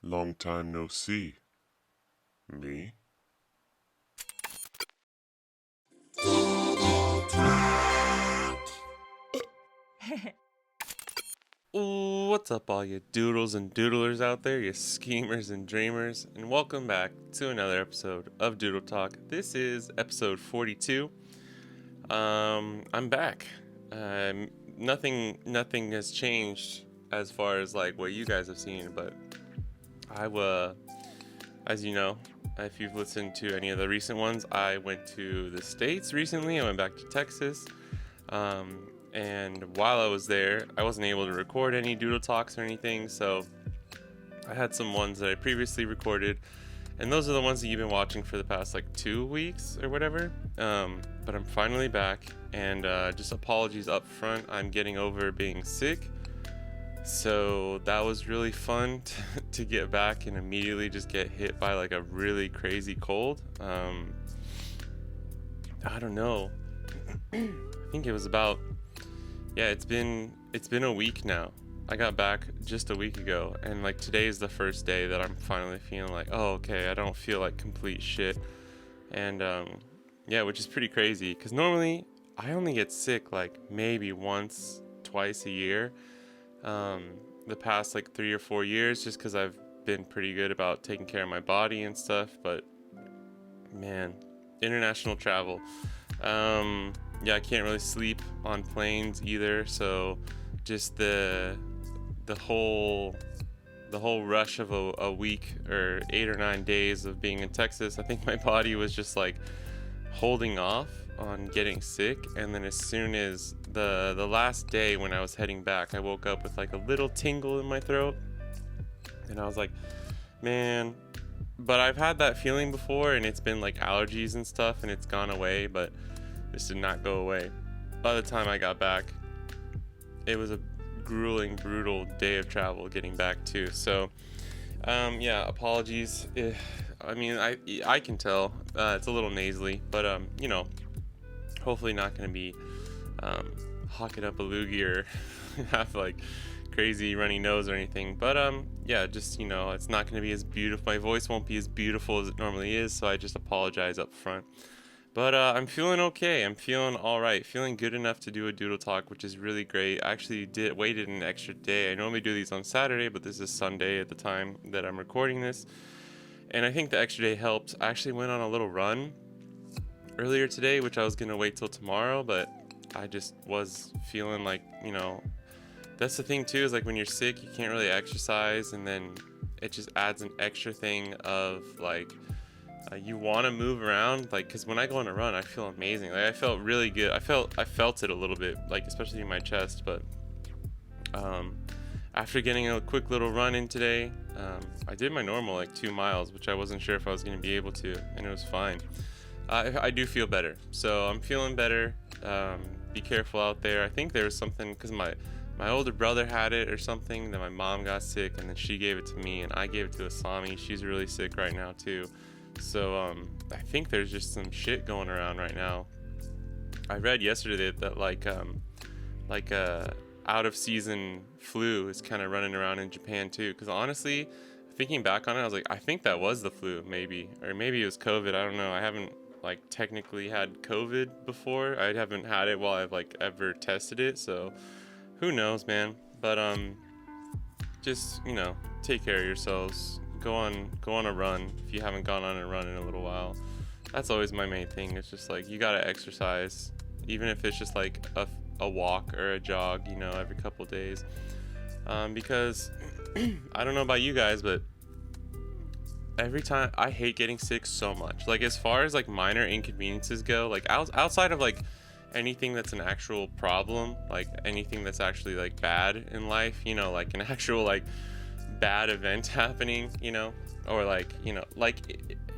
Long time no see. Me? What's up, all you doodles and doodlers out there, you schemers and dreamers, and welcome back to another episode of Doodle Talk. This is episode 42. I'm back. Nothing has changed as far as like what you guys have seen, but as you know, if you've listened to any of the recent ones, I went to the States recently. I went back to Texas. And while I was there, I wasn't able to record any Doodle Talks or anything, so I had some ones that I previously recorded, and those are the ones that you've been watching for the past like 2 weeks or whatever. But I'm finally back, and just apologies up front. I'm getting over being sick, so that was really fun to get back and immediately just get hit by like a really crazy cold. I don't know. I think it was about. Yeah, it's been a week now. I got back just a week ago, and like today is the first day that I'm finally feeling like, oh, okay, I don't feel like complete shit. And yeah, which is pretty crazy because normally I only get sick like maybe once, twice a year. The past like 3 or 4 years, just because I've been pretty good about taking care of my body and stuff. But man, international travel. Yeah, I can't really sleep on planes either, so just the whole rush of a week or 8 or 9 days of being in Texas, I think my body was just like holding off on getting sick. And then as soon as the last day when I was heading back, I woke up with like a little tingle in my throat, and I was like, man. But I've had that feeling before, and it's been like allergies and stuff, and it's gone away, but this did not go away. By the time I got back, it was a grueling, brutal day of travel getting back too. So, yeah, apologies. I mean, I can tell it's a little nasally, but you know, hopefully not going to be hawking up a loogie or have like crazy runny nose or anything. But yeah, just you know, it's not going to be as beautiful. My voice won't be as beautiful as it normally is, so I just apologize up front. But I'm feeling okay. I'm feeling all right. Feeling good enough to do a Doodle Talk, which is really great. I actually waited an extra day. I normally do these on Saturday, but this is Sunday at the time that I'm recording this. And I think the extra day helped. I actually went on a little run earlier today, which I was going to wait till tomorrow, but I just was feeling like, you know, that's the thing too, is like when you're sick, you can't really exercise, and then it just adds an extra thing of like, you want to move around, like, because when I go on a run, I feel amazing. Like, I felt really good. I felt it a little bit, like, especially in my chest. But after getting a quick little run in today, I did my normal, like, 2 miles, which I wasn't sure if I was going to be able to, and it was fine. I do feel better. So I'm feeling better. Be careful out there. I think there was something, because my older brother had it or something, then my mom got sick, and then she gave it to me, and I gave it to Asami. She's really sick right now, too. So I think there's just some shit going around right now. I read yesterday that like out of season flu is kind of running around in Japan too. Because honestly, thinking back on it, I was like, I think that was the flu, maybe, or maybe it was COVID. I don't know. I haven't like technically had COVID before. I haven't had it while I've like ever tested it. So who knows, man? But just, you know, take care of yourselves. Go on a run if you haven't gone on a run in a little while. That's always my main thing. It's just like you gotta exercise, even if it's just like a walk or a jog, you know, every couple days. Because I don't know about you guys, but every time I hate getting sick so much. Like as far as like minor inconveniences go, like outside of like anything that's an actual problem, like anything that's actually like bad in life, you know, like an actual like bad event happening, you know, or like, you know, like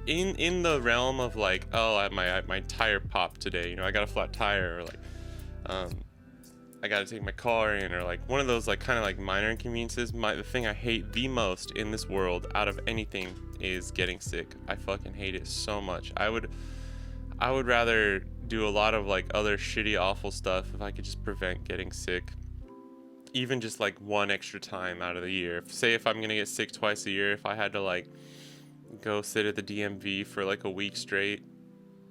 in the realm of like, oh, my tire popped today, you know, I got a flat tire, or like I got to take my car in, or like one of those like kind of like minor inconveniences. The thing I hate the most in this world out of anything is getting sick. I fucking hate it so much. I would rather do a lot of like other shitty awful stuff if I could just prevent getting sick. even just like one extra time out of the year. Say if I'm gonna get sick twice a year, if I had to like go sit at the DMV for like a week straight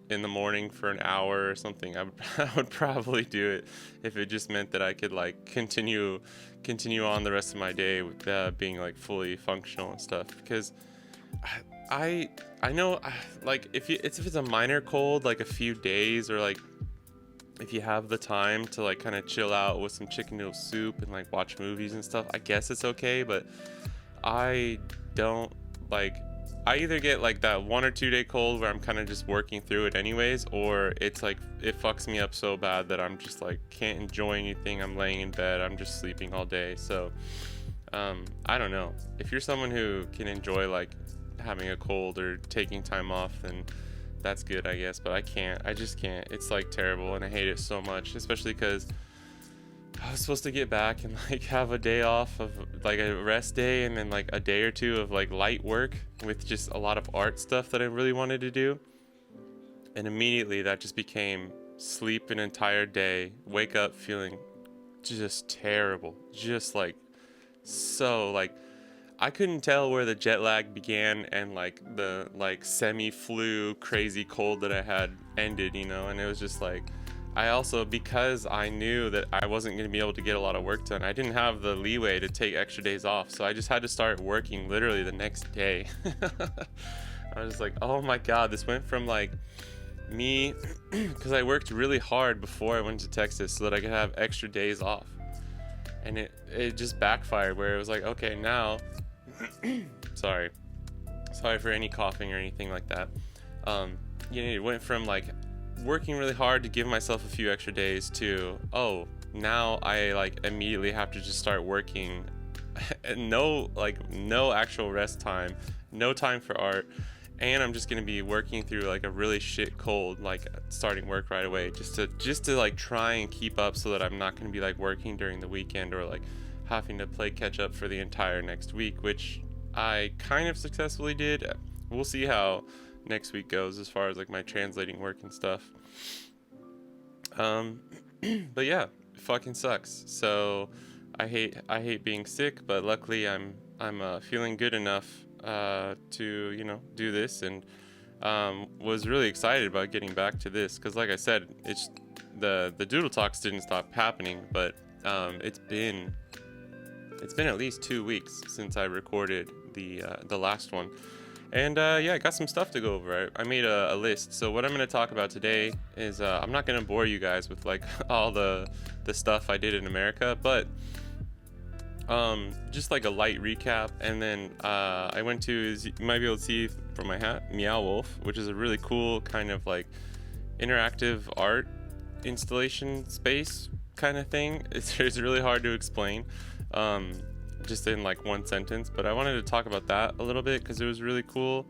in the morning for an hour or something, I would probably do it if it just meant that I could like continue on the rest of my day with being like fully functional and stuff. Because I know like if it's a minor cold, like a few days, or like if you have the time to like kind of chill out with some chicken noodle soup and like watch movies and stuff, I guess it's okay. But I don't like, I either get like that 1 or 2 day cold where I'm kind of just working through it anyways, or it's like it fucks me up so bad that I'm just like can't enjoy anything. I'm laying in bed, I'm just sleeping all day. So I don't know, if you're someone who can enjoy like having a cold or taking time off, then that's good, I guess. But I just can't. It's like terrible, and I hate it so much, especially because I was supposed to get back and like have a day off of like a rest day, and then like a day or two of like light work with just a lot of art stuff that I really wanted to do. And immediately that just became sleep an entire day, wake up feeling just terrible, just like so like I couldn't tell where the jet lag began and like the like semi-flu crazy cold that I had ended, you know. And it was just like, I also, because I knew that I wasn't going to be able to get a lot of work done, I didn't have the leeway to take extra days off. So I just had to start working literally the next day. I was like, oh my God, this went from like me, because I worked really hard before I went to Texas so that I could have extra days off. And it just backfired where it was like, okay, now, sorry for any coughing or anything like that. You know, it went from like working really hard to give myself a few extra days to, oh, now I like immediately have to just start working. No actual rest time, no time for art, and I'm just gonna be working through like a really shit cold, like starting work right away, just to like try and keep up so that I'm not gonna be like working during the weekend or like having to play catch up for the entire next week, which I kind of successfully did. We'll see how next week goes as far as like my translating work and stuff. But yeah, it fucking sucks. So I hate being sick, but luckily I'm feeling good enough to, you know, do this, and was really excited about getting back to this because, like I said, it's the Doodle Talks didn't stop happening, but it's been at least 2 weeks since I recorded the last one. And yeah, I got some stuff to go over. I made a list. So what I'm going to talk about today is I'm not going to bore you guys with like all the stuff I did in America, but just like a light recap. And then I went to, as you might be able to see from my hat, Meow Wolf, which is a really cool kind of like interactive art installation space kind of thing. It's really hard to explain. Just in like one sentence, but I wanted to talk about that a little bit because it was really cool.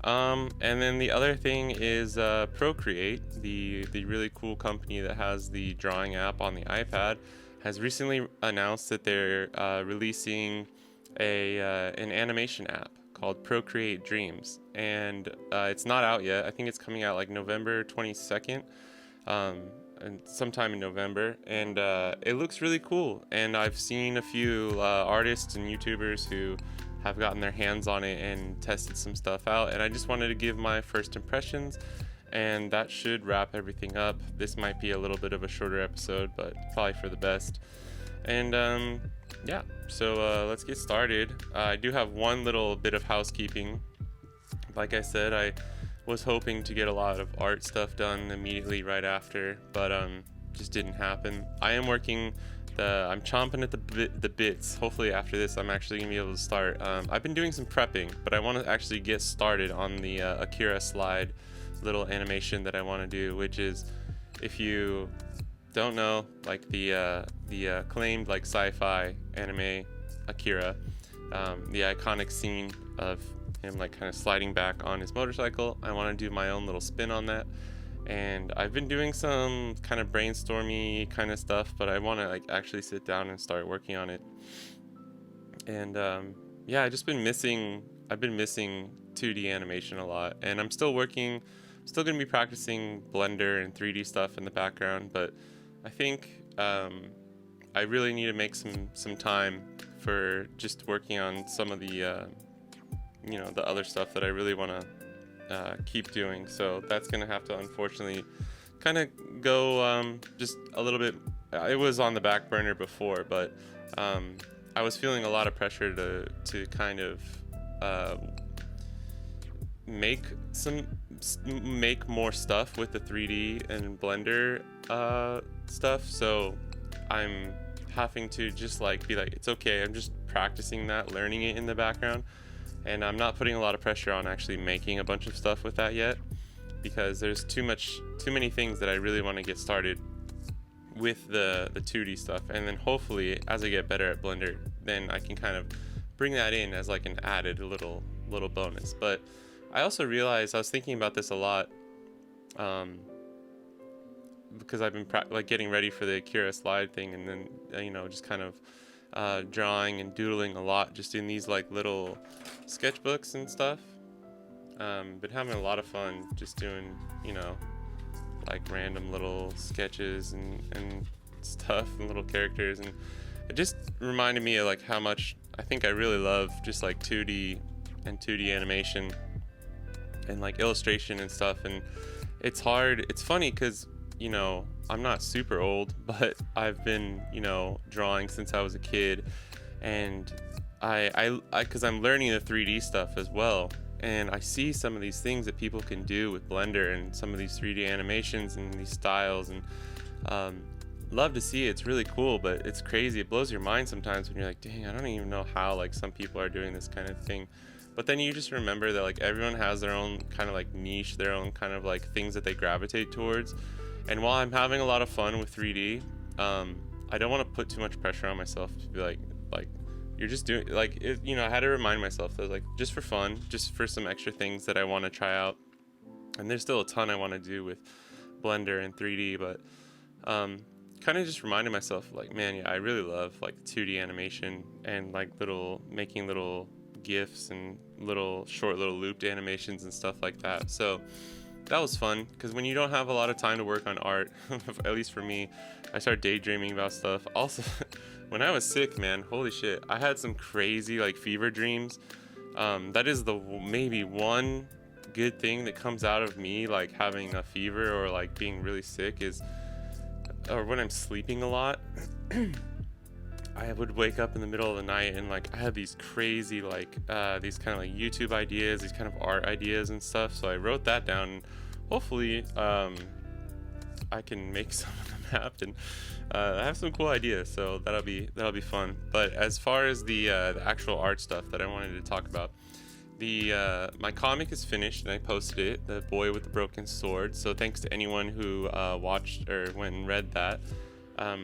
And then the other thing is Procreate, the really cool company that has the drawing app on the iPad, has recently announced that they're releasing an animation app called Procreate Dreams, and it's not out yet. I think it's coming out like November 22nd. And sometime in November, and it looks really cool. And I've seen a few artists and YouTubers who have gotten their hands on it and tested some stuff out, and I just wanted to give my first impressions, and that should wrap everything up. This might be a little bit of a shorter episode, but probably for the best. And yeah, so let's get started. I do have one little bit of housekeeping. Like I said, I was hoping to get a lot of art stuff done immediately right after, but just didn't happen. I am working I'm chomping at the bits. Hopefully after this I'm actually gonna be able to start. I've been doing some prepping, but I want to actually get started on the Akira slide little animation that I want to do, which is, if you don't know, like the acclaimed like sci-fi anime Akira, the iconic scene of him like kind of sliding back on his motorcycle. I want to do my own little spin on that, and I've been doing some kind of brainstormy kind of stuff, but I want to like actually sit down and start working on it. And yeah, I've been missing 2D animation a lot, and I'm still gonna be practicing Blender and 3D stuff in the background, but I think I really need to make some time for just working on some of the the other stuff that I really want to keep doing. So that's gonna have to unfortunately kind of go just a little bit. It was on the back burner before, but I was feeling a lot of pressure to kind of make more stuff with the 3D and Blender stuff. So I'm having to just like be like, it's okay, I'm just practicing that, learning it in the background, and I'm not putting a lot of pressure on actually making a bunch of stuff with that yet, because there's too many things that I really want to get started with the 2D stuff, and then hopefully as I get better at Blender, then I can kind of bring that in as like an added little bonus. But I also realized, I was thinking about this a lot, because I've been like getting ready for the Akira slide thing, and then just kind of drawing and doodling a lot, just in these like little sketchbooks and stuff. Been having a lot of fun just doing like random little sketches and stuff and little characters, and it just reminded me of like how much I think I really love just like 2D animation and like illustration and stuff. And it's hard, it's funny because I'm not super old, but I've been drawing since I was a kid, and because I'm learning the 3D stuff as well, and I see some of these things that people can do with Blender and some of these 3D animations and these styles, and love to see it. It's really cool, but it's crazy. It blows your mind sometimes when you're like, dang, I don't even know how like some people are doing this kind of thing. But then you just remember that like everyone has their own kind of like niche, their own kind of like things that they gravitate towards. And while I'm having a lot of fun with 3D, I don't want to put too much pressure on myself to be like you're just doing like it, I had to remind myself that like just for fun, just for some extra things that I want to try out. And there's still a ton I want to do with Blender and 3D, but kind of just reminding myself like, man, yeah, I really love like 2D animation and like making little GIFs and short little looped animations and stuff like that. So that was fun, because when you don't have a lot of time to work on art, at least for me, I start daydreaming about stuff. Also, when I was sick, man, holy shit, I had some crazy like fever dreams. That is the maybe one good thing that comes out of me like having a fever or like being really sick or when I'm sleeping a lot. I would wake up in the middle of the night and like I had these crazy like these kind of like YouTube ideas, these kind of art ideas and stuff. So I wrote that down, and hopefully I can make some of them happen. I have some cool ideas, so that'll be fun. But as far as the actual art stuff that I wanted to talk about, my comic is finished and I posted it, The Boy with the Broken Sword. So thanks to anyone who watched or went and read that. A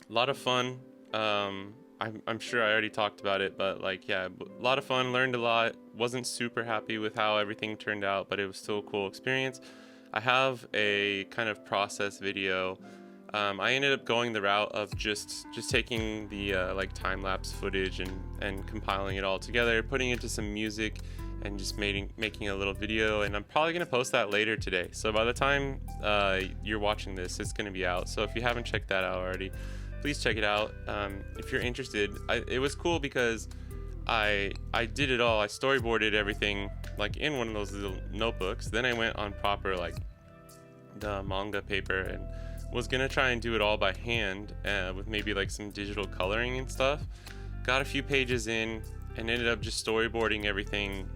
lot of fun. I'm sure I already talked about it, but like, yeah, a lot of fun, learned a lot. Wasn't super happy with how everything turned out, but it was still a cool experience. I have a kind of process video. I ended up going the route of just taking the like time-lapse footage and compiling it all together, putting it to some music, and just making a little video. And I'm probably going to post that later today. So by the time you're watching this, it's going to be out. So if you haven't checked that out already, please check it out. If you're interested, it was cool because I did it all. I storyboarded everything like in one of those little notebooks. Then I went on proper like the manga paper and was gonna try and do it all by hand with maybe like some digital coloring and stuff. Got a few pages in and ended up just storyboarding everything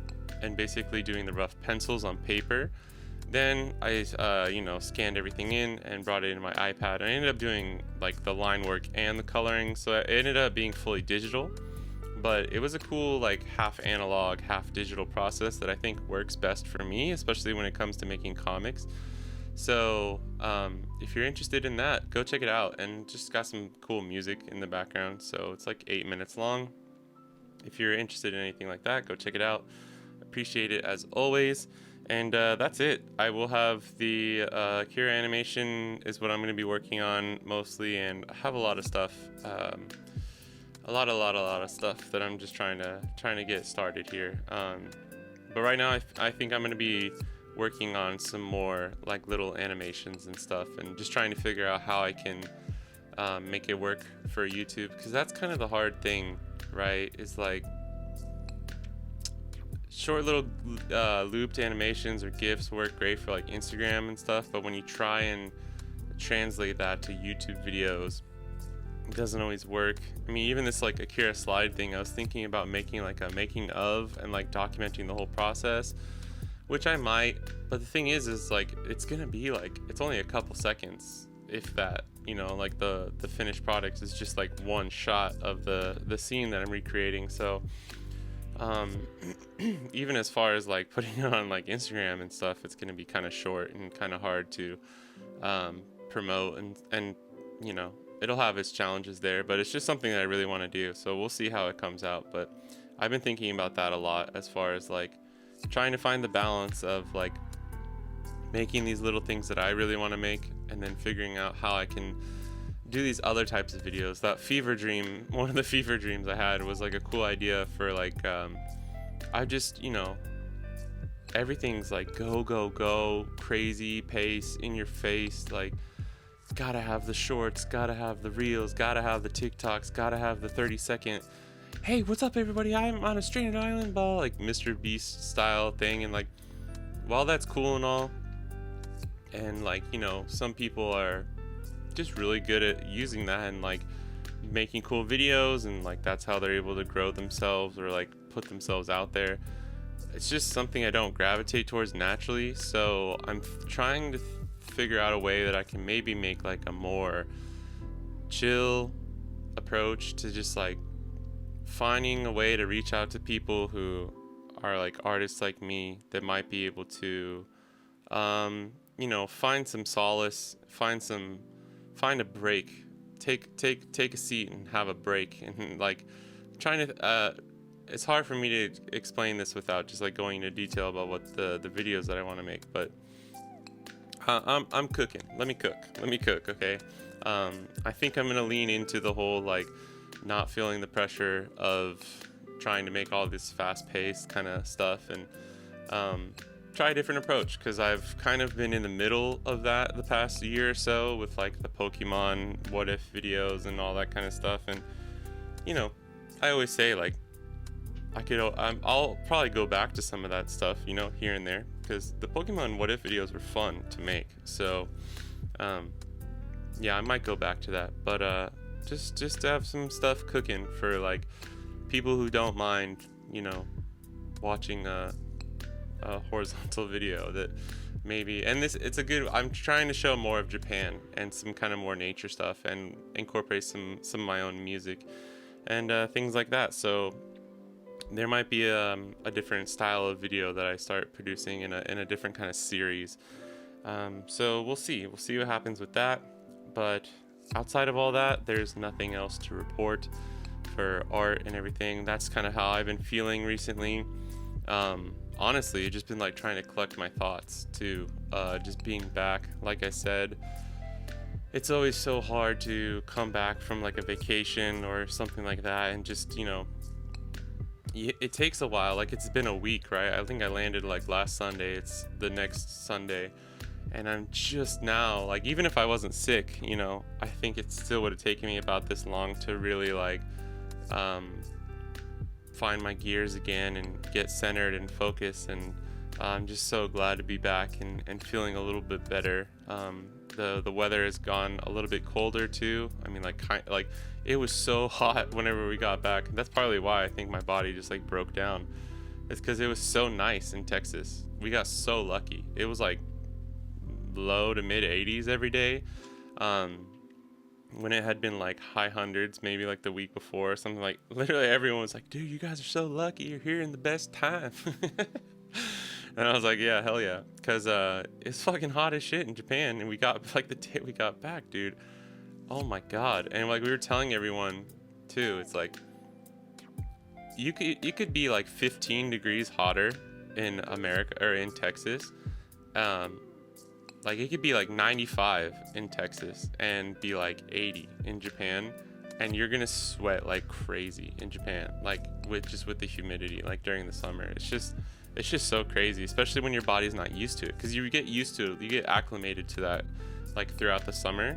and basically doing the rough pencils on paper. Then I scanned everything in and brought it in my iPad. I ended up doing like the line work and the coloring, so it ended up being fully digital. But it was a cool like half analog, half digital process that I think works best for me, especially when it comes to making comics. So if you're interested in that, go check it out. And just got some cool music in the background, so it's like 8 minutes long. If you're interested in anything like that, go check it out. Appreciate it as always. And that's it. I will have the Akira animation is what I'm going to be working on mostly, and I have a lot of stuff, a lot of stuff that I'm just trying to get started here. But right now, I think I'm going to be working on some more like little animations and stuff, and just trying to figure out how I can make it work for YouTube, because that's kind of the hard thing, right? Is like short little looped animations or GIFs work great for like Instagram and stuff, but when you try and translate that to YouTube videos, it doesn't always work. I mean, even this like Akira slide thing, I was thinking about making like a making of and like documenting the whole process, which I might, but the thing is like it's gonna be like, it's only a couple seconds, if that, you know, like the finished product is just like one shot of the scene that I'm recreating. So even as far as like putting it on like Instagram and stuff, it's gonna be kind of short and kind of hard to promote, and you know, it'll have its challenges there, but it's just something that I really want to do, so we'll see how it comes out. But I've been thinking about that a lot, as far as like trying to find the balance of like making these little things that I really want to make, and then figuring out how I can do these other types of videos. That fever dream, one of the fever dreams I had was like a cool idea for like I just, you know, everything's like go crazy pace, in your face, like gotta have the shorts, gotta have the reels, gotta have the TikToks, gotta have the 30-second hey, what's up everybody, I'm on a stranded island ball, like Mr. Beast style thing. And like, while that's cool and all, and like, you know, some people are just really good at using that and like making cool videos, and like that's how they're able to grow themselves or like put themselves out there. It's just something I don't gravitate towards naturally, so I'm trying to figure out a way that I can maybe make like a more chill approach to just like finding a way to reach out to people who are like artists like me, that might be able to you know, find some solace, find a break, take a seat and have a break. And like trying to it's hard for me to explain this without just like going into detail about what the videos that I want to make, but I'm cooking. Let me cook, okay? I think I'm gonna lean into the whole like not feeling the pressure of trying to make all this fast-paced kind of stuff, and try a different approach, because I've kind of been in the middle of that the past year or so with like the Pokemon what if videos and all that kind of stuff. And you know, I always say like I'll probably go back to some of that stuff, you know, here and there, because the Pokemon what if videos were fun to make. So yeah, I might go back to that, but just to have some stuff cooking for like people who don't mind, you know, watching a horizontal video that maybe, and it's a good, I'm trying to show more of Japan and some kind of more nature stuff, and incorporate some of my own music and things like that. So there might be a different style of video that I start producing in a different kind of series. So we'll see what happens with that. But outside of all that, there's nothing else to report for art and everything. That's kind of how I've been feeling recently. Honestly, it's just been like trying to collect my thoughts too, just being back. Like I said, it's always so hard to come back from like a vacation or something like that, and just, you know, it takes a while. Like it's been a week, right? I think I landed like last Sunday. It's the next Sunday, and I'm just now, like, even if I wasn't sick, you know, I think it still would have taken me about this long to really like find my gears again and get centered and focused. And I'm just so glad to be back and feeling a little bit better. The weather has gone a little bit colder too. I mean, like it was so hot whenever we got back. That's partly why I think my body just like broke down. It's because it was so nice in Texas. We got so lucky. It was like low to mid 80s every day, when it had been like high hundreds maybe like the week before or something. Like literally everyone was like, dude, you guys are so lucky, you're here in the best time. And I was like, yeah, hell yeah, because it's fucking hot as shit in Japan. And we got, like, the day we got back, dude, oh my god. And like we were telling everyone too, it's like you could be like 15 degrees hotter in America or in Texas. Like it could be like 95 in Texas and be like 80 in Japan, and you're gonna sweat like crazy in Japan, like with the humidity, like during the summer. It's just so crazy, especially when your body's not used to it, because you get used to it, you get acclimated to that like throughout the summer.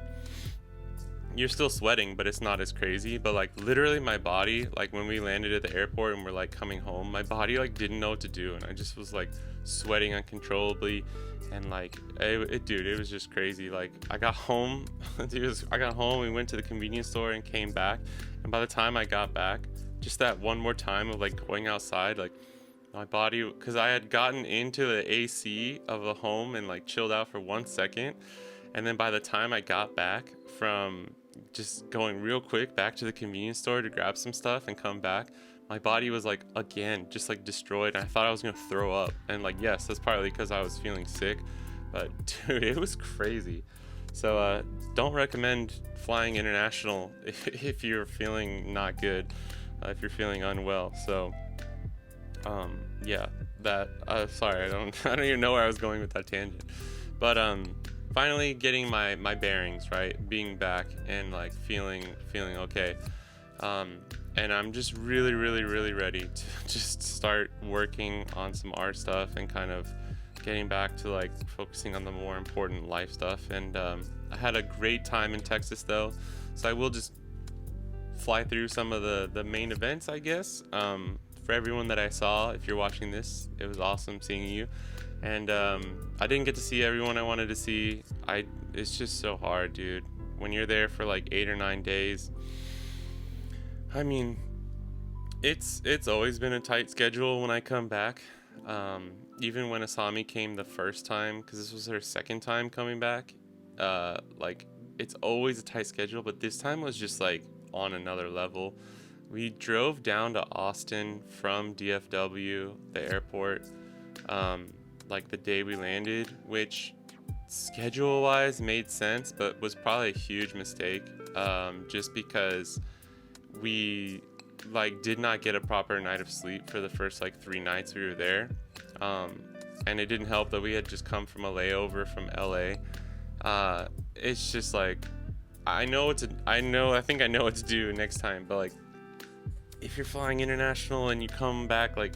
you're still sweating, but it's not as crazy. But like literally my body, like when we landed at the airport and we're like coming home, my body like didn't know what to do, and I just was like sweating uncontrollably. And like dude, it was just crazy. Like I got home, we went to the convenience store and came back, and by the time I got back, just that one more time of like going outside, like my body, because I had gotten into the AC of the home and like chilled out for 1 second, and then by the time I got back from just going real quick back to the convenience store to grab some stuff and come back, my body was like again just like destroyed, and I thought I was gonna throw up. And like, yes, that's partly because I was feeling sick, but dude, it was crazy. So don't recommend flying international if you're feeling not good, if you're feeling unwell. So yeah, that sorry, I don't even know where I was going with that tangent. But finally getting my bearings, right, being back and like feeling okay. And I'm just really ready to just start working on some art stuff and kind of getting back to like focusing on the more important life stuff. And I had a great time in Texas though, so I will just fly through some of the main events, I guess. For everyone that I saw, if you're watching this, it was awesome seeing you. And I didn't get to see everyone I wanted to see. It's just so hard, dude, when you're there for like 8 or 9 days. I mean, it's always been a tight schedule when I come back. Even when Asami came the first time, because this was her second time coming back, like it's always a tight schedule, but this time was just like on another level. We drove down to Austin from DFW, the airport, like the day we landed, which schedule-wise made sense, but was probably a huge mistake, just because we like did not get a proper night of sleep for the first like 3 nights we were there. And it didn't help that we had just come from a layover from LA. It's just like I think I know what to do next time, but like if you're flying international and you come back, like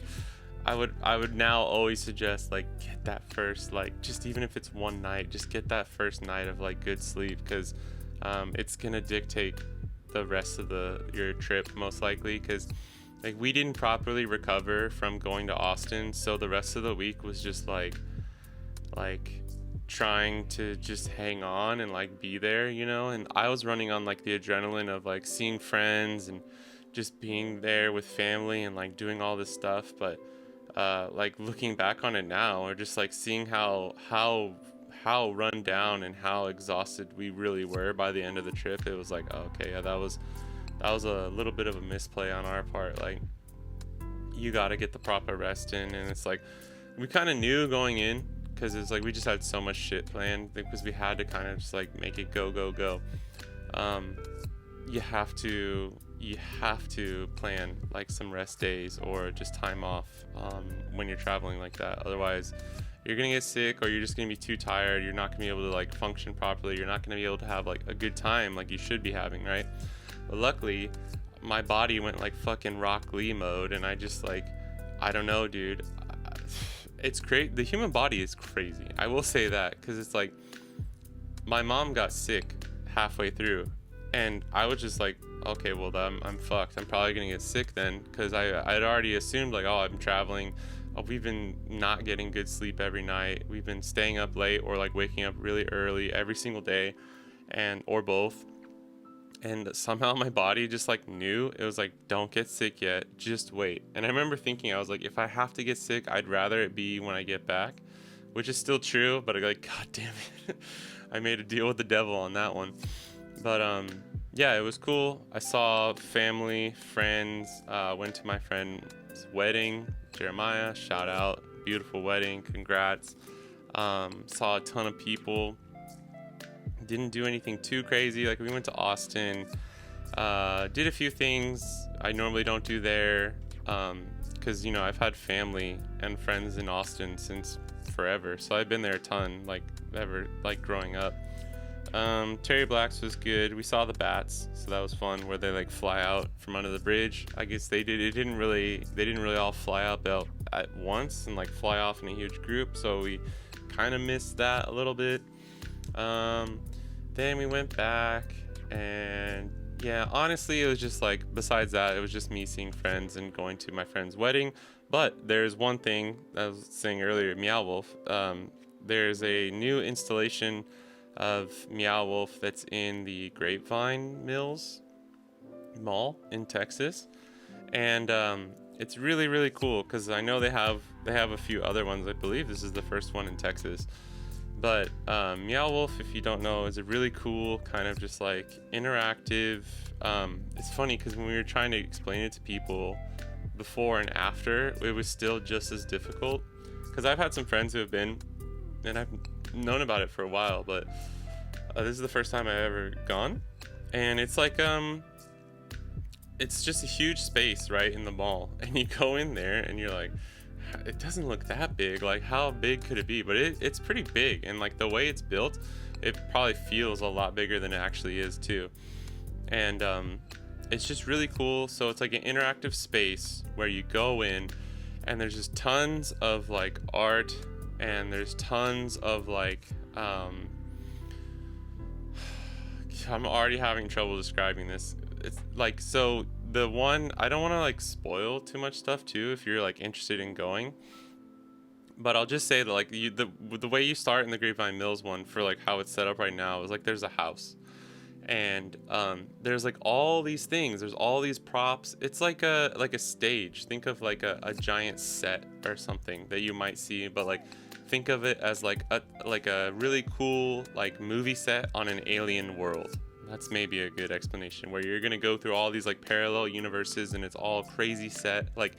I would now always suggest like get that first, like just even if it's 1 night, just get that first night of like good sleep, because it's gonna dictate the rest of your trip most likely. Because like we didn't properly recover from going to Austin, so the rest of the week was just like trying to just hang on and like be there, you know. And I was running on like the adrenaline of like seeing friends and just being there with family and like doing all this stuff. But like looking back on it now, or just like seeing how run down and how exhausted we really were by the end of the trip, it was like, oh, okay, yeah, that was a little bit of a misplay on our part. Like you got to get the proper rest in, and it's like we kind of knew going in, because it's like we just had so much shit planned, because we had to kind of just like make it go. You have to plan like some rest days or just time off when you're traveling like that. Otherwise you're gonna get sick, or you're just gonna be too tired. You're not gonna be able to like function properly. You're not gonna be able to have like a good time like you should be having, right? But luckily my body went like fucking Rock Lee mode, and I just like, I don't know, dude. It's great. The human body is crazy, I will say that, because it's like my mom got sick halfway through, and I was just like, okay, well I'm fucked. I'm probably gonna get sick then, because I'd already assumed like, oh, I'm traveling. Oh, we've been not getting good sleep every night. We've been staying up late or like waking up really early every single day, or both. And somehow my body just like knew. It was like, don't get sick yet, just wait. And I remember thinking, I was like, if I have to get sick, I'd rather it be when I get back, which is still true, but I'm like, god damn it. I made a deal with the devil on that one. But yeah, it was cool. I saw family, friends, went to my friend's wedding, Jeremiah, shout out, beautiful wedding, congrats. Saw a ton of people. Didn't do anything too crazy. Like we went to Austin, did a few things I normally don't do there, because you know I've had family and friends in Austin since forever, so I've been there a ton, like ever, like growing up. Terry Black's was good. We saw the bats, so that was fun, where they like fly out from under the bridge. I guess they didn't really all fly up at once and like fly off in a huge group, so we kind of missed that a little bit. Then we went back And yeah, honestly, it was just like, besides that, it was just me seeing friends and going to my friend's wedding. But there's one thing I was saying earlier, Meow Wolf. There's a new installation of Meow Wolf that's in the Grapevine Mills Mall in Texas, and it's really really cool because I know they have a few other ones. I believe this is the first one in Texas. But Meow Wolf, if you don't know, is a really cool kind of just like interactive. It's funny because when we were trying to explain it to people before and after, it was still just as difficult. Because I've had some friends who have been, and I've known about it for a while, but this is the first time I've ever gone, and it's like it's just a huge space right in the mall, and you go in there and you're like, it doesn't look that big, like how big could it be? But it's pretty big, and like the way it's built, it probably feels a lot bigger than it actually is too. And it's just really cool. So it's like an interactive space where you go in and there's just tons of like art, and there's tons of like I'm already having trouble describing this. It's like, so the one, I don't want to like spoil too much stuff too if you're like interested in going, but I'll just say that like the way you start in the Grapevine Mills one, for like how it's set up right now, is like there's a house, and there's like all these things, there's all these props. It's like a stage. Think of like a giant set or something that you might see, but like think of it as like a really cool like movie set on an alien world. That's maybe a good explanation, where you're gonna go through all these like parallel universes, and it's all crazy set. Like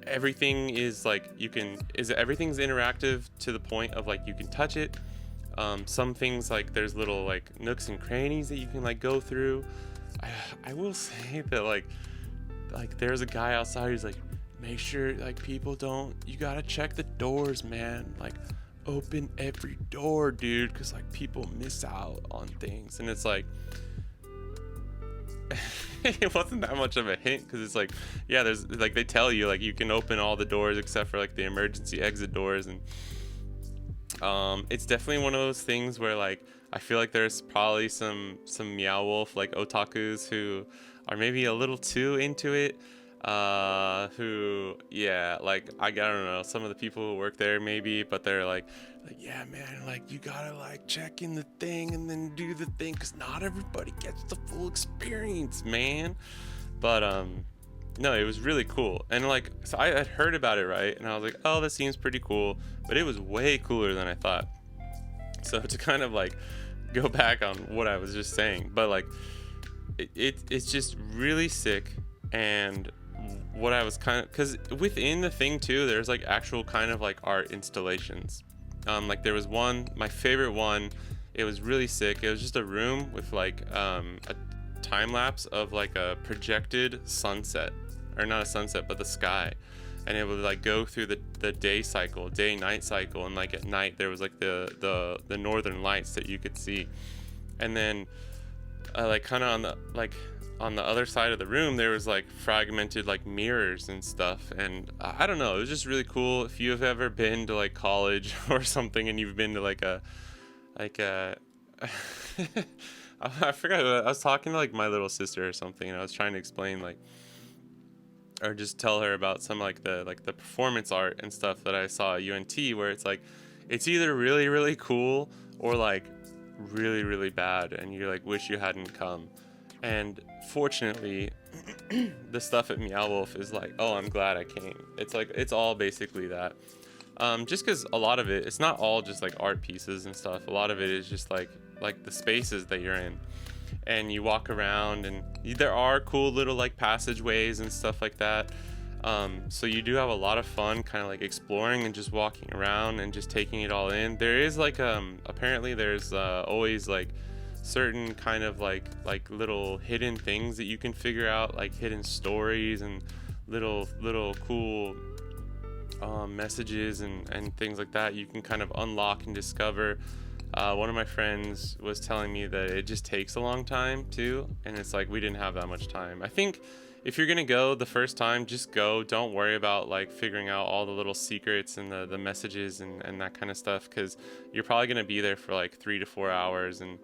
everything is like everything's interactive to the point of like you can touch it. Some things, like there's little like nooks and crannies that you can like go through. I will say that like there's a guy outside who's like, make sure like you gotta check the doors, man. Like open every door, dude, because like people miss out on things. And it's like it wasn't that much of a hint, because it's like, yeah, there's like, they tell you like you can open all the doors except for like the emergency exit doors. And it's definitely one of those things where like I feel like there's probably some Meow Wolf like otakus who are maybe a little too into it, who, yeah, like I don't know, some of the people who work there maybe, but they're like yeah man, like you gotta like check in the thing and then do the thing, because not everybody gets the full experience, man. But no, it was really cool. And like, so I had heard about it, right, and I was like, oh, this seems pretty cool, but it was way cooler than I thought. So to kind of like go back on what I was just saying, but like it's just really sick. And what I was kind of, because within the thing too, there's like actual kind of like art installations. Like there was one, my favorite one, it was really sick. It was just a room with like a time lapse of like a projected sunset, or not a sunset, but the sky, and it would like go through the day night cycle, and like at night there was like the northern lights that you could see. And then like kind of on the other side of the room there was like fragmented like mirrors and stuff. And I don't know, it was just really cool. If you have ever been to like college or something, and you've been to like a I forgot, I was talking to like my little sister or something, and I was trying to explain like, or just tell her about some like the performance art and stuff that I saw at UNT, where it's like it's either really really cool or like really really bad, and you like wish you hadn't come. And fortunately the stuff at Meow Wolf is like, oh, I'm glad I came. It's like it's all basically that. Just because a lot of it's not all just like art pieces and stuff. A lot of it is just like the spaces that you're in, and you walk around, and there are cool little like passageways and stuff like that. So you do have a lot of fun kind of like exploring and just walking around and just taking it all in. There is like apparently there's always like certain kind of like little hidden things that you can figure out, like hidden stories and little cool messages and things like that you can kind of unlock and discover. One of my friends was telling me that it just takes a long time too, and it's like we didn't have that much time. I think if you're gonna go the first time, just go. Don't worry about like figuring out all the little secrets and the messages and that kind of stuff, because you're probably gonna be there for like 3 to 4 hours. And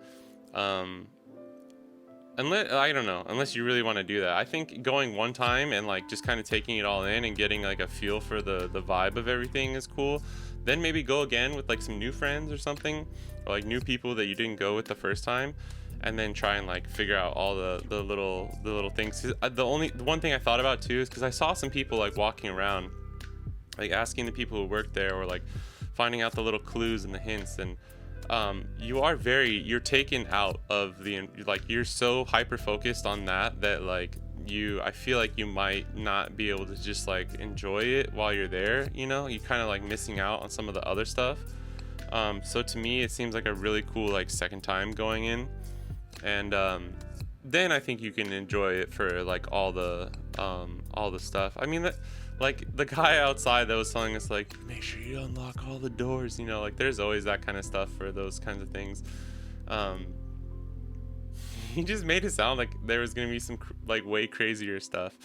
unless I don't know, unless you really want to do that. I think going one time and like just kind of taking it all in and getting like a feel for the vibe of everything is cool. Then maybe go again with like some new friends or something, or like new people that you didn't go with the first time, and then try and like figure out all the little things. 'Cause the one thing I thought about too is because I saw some people like walking around, like asking the people who work there, or like finding out the little clues and the hints. And you're taken out of the, like, you're so hyper focused on that like I feel like you might not be able to just like enjoy it while you're there. You kind of like missing out on some of the other stuff. So to me it seems like a really cool like second time going in. And then I think you can enjoy it for like all the stuff. I mean, that, like the guy outside that was telling us like, make sure you unlock all the doors, like there's always that kind of stuff for those kinds of things. He just made it sound like there was gonna be some like way crazier stuff,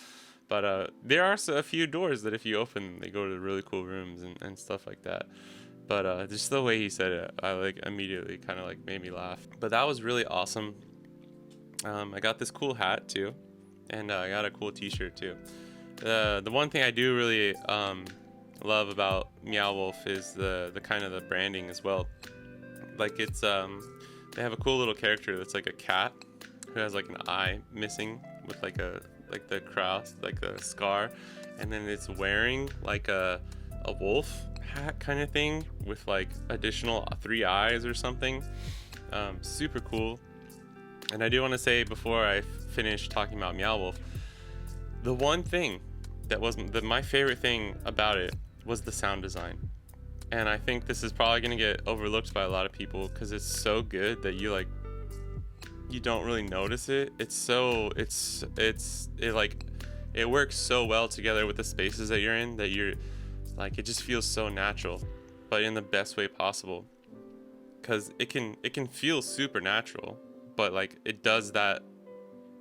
but there are a few doors that if you open, they go to really cool rooms and stuff like that. But just the way he said it, I like immediately kind of like made me laugh. But that was really awesome. I got this cool hat too, and I got a cool t-shirt too. The one thing I do really love about Meow Wolf is the kind of the branding as well. Like it's they have a cool little character that's like a cat who has like an eye missing with like the cross, like a scar, and then it's wearing like a wolf hat kind of thing with like additional 3 eyes or something. Super cool. And I do want to say before I finish talking about Meow Wolf, the one thing that wasn't my favorite thing about it was the sound design. And I think this is probably going to get overlooked by a lot of people because it's so good that you don't really notice it. It works so well together with the spaces that you're in that you're like, it just feels so natural, but in the best way possible. Because it can feel supernatural, but like it does that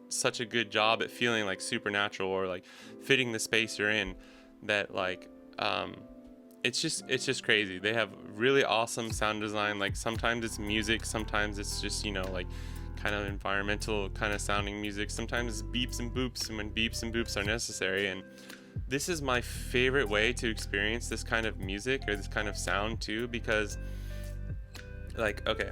such a good job at feeling like supernatural or like fitting the space you're in that like it's just crazy. They have really awesome sound design. Like sometimes it's music, sometimes it's just like kind of environmental kind of sounding music, sometimes it's beeps and boops, and when beeps and boops are necessary. And this is my favorite way to experience this kind of music or this kind of sound too, because like, okay,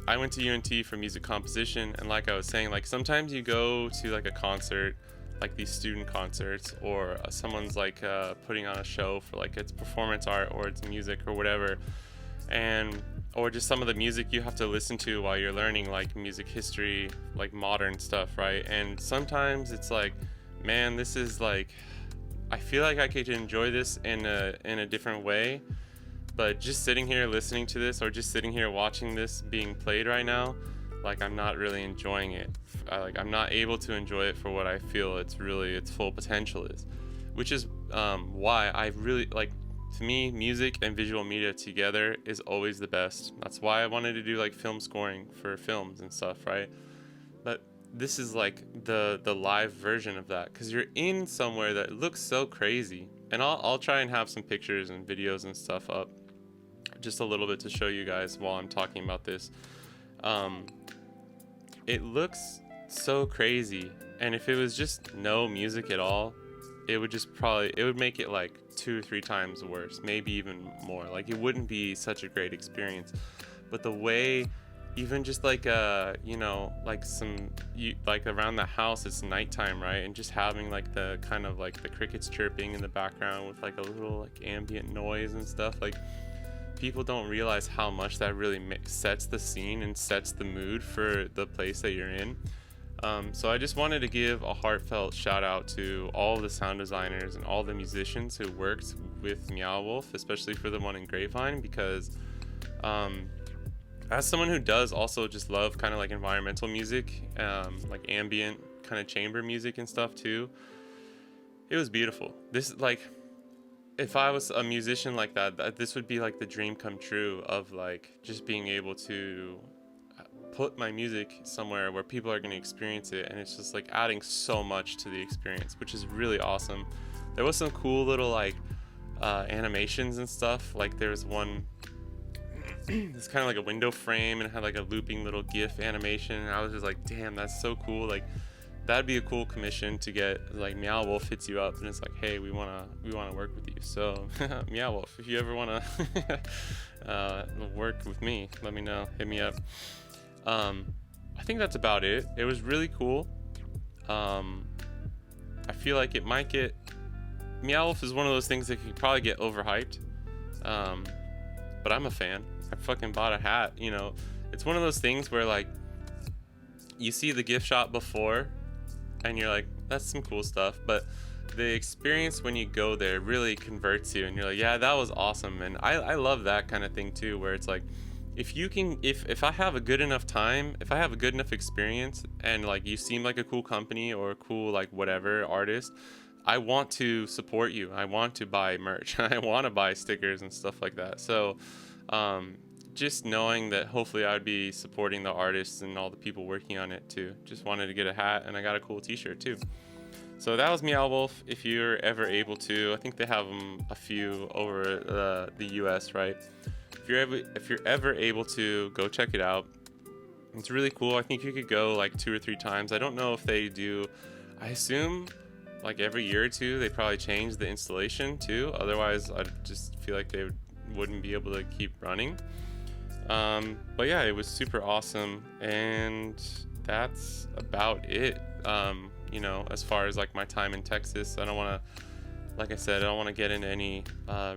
I went to UNT for music composition, and like I was saying, like sometimes you go to like a concert, like these student concerts, or someone's like putting on a show for like it's performance art or it's music or whatever, or just some of the music you have to listen to while you're learning like music history, like modern stuff, right? And sometimes it's like, man, this is like, I feel like I could enjoy this in a different way. But just sitting here listening to this, or just sitting here watching this being played right now, like I'm not really enjoying it. I'm not able to enjoy it for what I feel its full potential is, which is why I really like. To me, music and visual media together is always the best. That's why I wanted to do like film scoring for films and stuff, right? But this is like the live version of that, because you're in somewhere that looks so crazy. And I'll try and have some pictures and videos and stuff up just a little bit to show you guys while I'm talking about this. It looks so crazy, and if it was just no music at all, it would make it like 2 or 3 times worse, maybe even more. Like it wouldn't be such a great experience. But the way, even just like like around the house, it's nighttime, right? And just having like the kind of like the crickets chirping in the background with like a little like ambient noise and stuff, like people don't realize how much that really sets the scene and sets the mood for the place that you're in. So I just wanted to give a heartfelt shout out to all the sound designers and all the musicians who worked with Meow Wolf, especially for the one in Grapevine, because as someone who does also just love kind of like environmental music, like ambient kind of chamber music and stuff too, it was beautiful. This, like, if I was a musician like that, this would be like the dream come true of like just being able to put my music somewhere where people are going to experience it, and it's just like adding so much to the experience, which is really awesome. There was some cool little like animations and stuff. Like there was one this kind of like a window frame, and it had like a looping little GIF animation. And I was just like, damn, that's so cool. Like, that'd be a cool commission to get. Like, Meow Wolf hits you up and it's like, hey, we wanna work with you. So Meow Wolf, if you ever wanna work with me, let me know. Hit me up. I think that's about it. It was really cool. I feel like it might get. Meow Wolf is one of those things that could probably get overhyped. But I'm a fan. I fucking bought a hat. You know, it's one of those things where like you see the gift shop before, and you're like, that's some cool stuff. But the experience when you go there really converts you, and you're like, yeah, that was awesome. And I love that kind of thing too, where it's like, if you can, if I have a good enough time, if I have a good enough experience, and like you seem like a cool company or a cool like whatever artist, I want to support you. I want to buy merch. I want to buy stickers and stuff like that. So just knowing that hopefully I would be supporting the artists and all the people working on it too. Just wanted to get a hat, and I got a cool t-shirt too. So that was Meow Wolf. If you're ever able to, I think they have them a few over the US, right? If you're ever able to, go check it out. It's really cool. I think you could go like 2 or 3 times. I don't know if they do. I assume like every year or two they probably change the installation too. Otherwise, I just feel like they wouldn't be able to keep running. But yeah, it was super awesome, and that's about it. You know, as far as like my time in Texas, I don't want to. Like I said, I don't want to get into any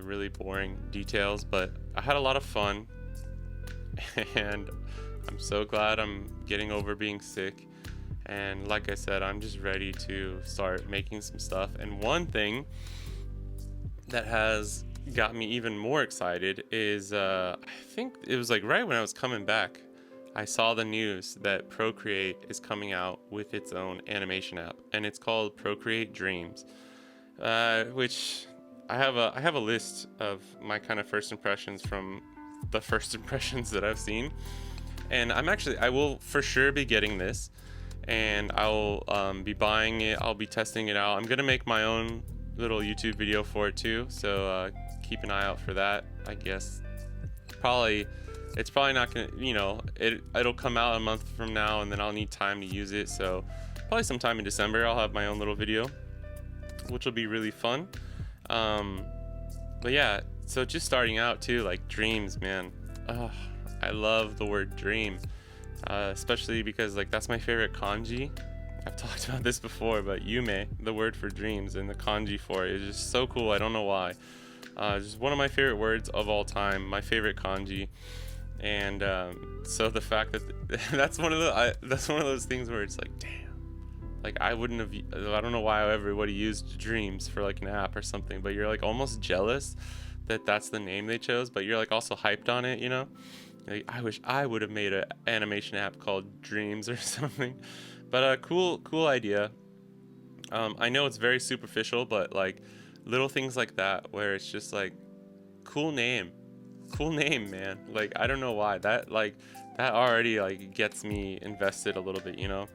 really boring details, but I had a lot of fun, and I'm so glad I'm getting over being sick. And like I said, I'm just ready to start making some stuff. And one thing that has got me even more excited is I think it was like right when I was coming back, I saw the news that Procreate is coming out with its own animation app, and it's called Procreate Dreams. Which I have a list of my kind of first impressions from the first impressions that I've seen, and I will for sure be getting this, and I'll be buying it. I'll be testing it out. I'm gonna make my own little YouTube video for it too, so keep an eye out for that. I guess it's probably not gonna, you know, it'll come out a month from now, and then I'll need time to use it. So probably sometime in December I'll have my own little video, which will be really fun. But yeah, so just starting out too, like dreams, man. I love the word dream, especially because like that's my favorite kanji. I've talked about this before, but yume, the word for dreams, and the kanji for it is just so cool. I don't know why. Just one of my favorite words of all time, my favorite kanji. And so the fact that that's one of those things where it's like, damn. Like I don't know why everybody used dreams for like an app or something, but you're like almost jealous that that's the name they chose, but you're like also hyped on it, you know? Like, I wish I would have made an animation app called Dreams or something. But cool idea. I know it's very superficial, but like little things like that where it's just like cool name, man. Like I don't know why that already like gets me invested a little bit, you know?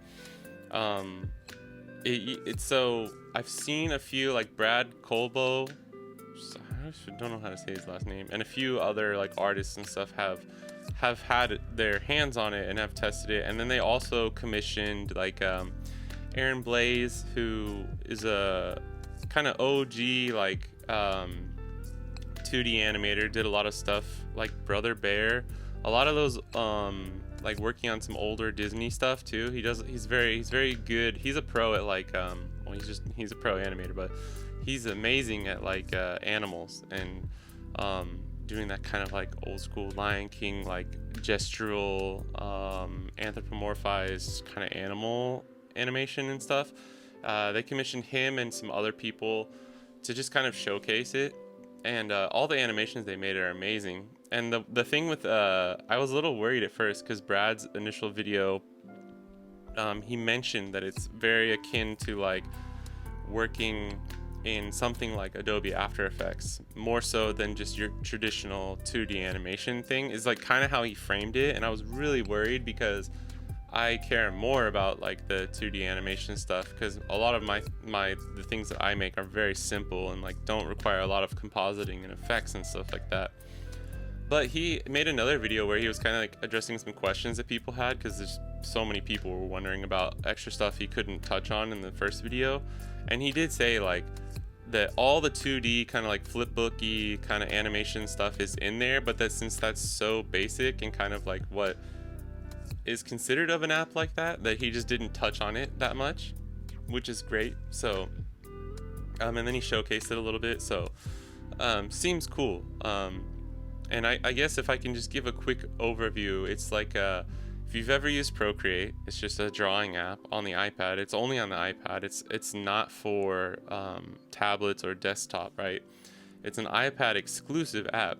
It's so I've seen a few like Brad Colbo, I don't know how to say his last name, and a few other like artists and stuff have had their hands on it and have tested it. And then they also commissioned like Aaron Blaze, who is a kind of OG like 2D animator, did a lot of stuff like Brother Bear, a lot of those like working on some older Disney stuff too. He's very good. He's a pro at like he's a pro animator, but he's amazing at like animals and doing that kind of like old school Lion King like gestural anthropomorphized kind of animal animation and stuff. They commissioned him and some other people to just kind of showcase it, and all the animations they made are amazing. And the thing with I was a little worried at first because Brad's initial video, he mentioned that it's very akin to like working in something like Adobe After Effects, more so than just your traditional 2D animation thing, is like kind of how he framed it. And I was really worried because I care more about like the 2D animation stuff, because a lot of the things that I make are very simple and like don't require a lot of compositing and effects and stuff like that. But he made another video where he was kind of like addressing some questions that people had, because there's so many people were wondering about extra stuff he couldn't touch on in the first video. And he did say like that all the 2D kind of like flipbooky kind of animation stuff is in there, but that since that's so basic and kind of like what is considered of an app like that, that he just didn't touch on it that much, which is great. So and then he showcased it a little bit, so seems cool. And I guess if I can just give a quick overview, it's like if you've ever used Procreate, it's just a drawing app on the iPad. It's only on the iPad. It's not for tablets or desktop, right? It's an iPad exclusive app,